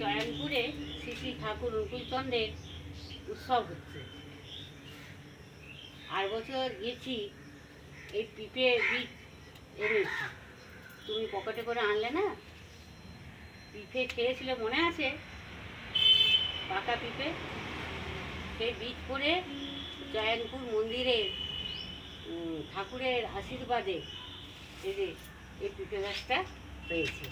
জয়ন্তপুরে শ্রী শ্রী ঠাকুর অনুকূলচন্দ্রের উৎসব হচ্ছে। আর বছর গেছি, এই পিঁপে বীজ এনেছি, তুমি পকেটে করে আনলে না? পিঁপে খেয়েছিলে মনে আছে? পাকা পিঁপে, সেই বীজ করে জয়ন্তপুর মন্দিরে ঠাকুরের আশীর্বাদে এই যে এই পিঁপে গাছটা হয়েছে।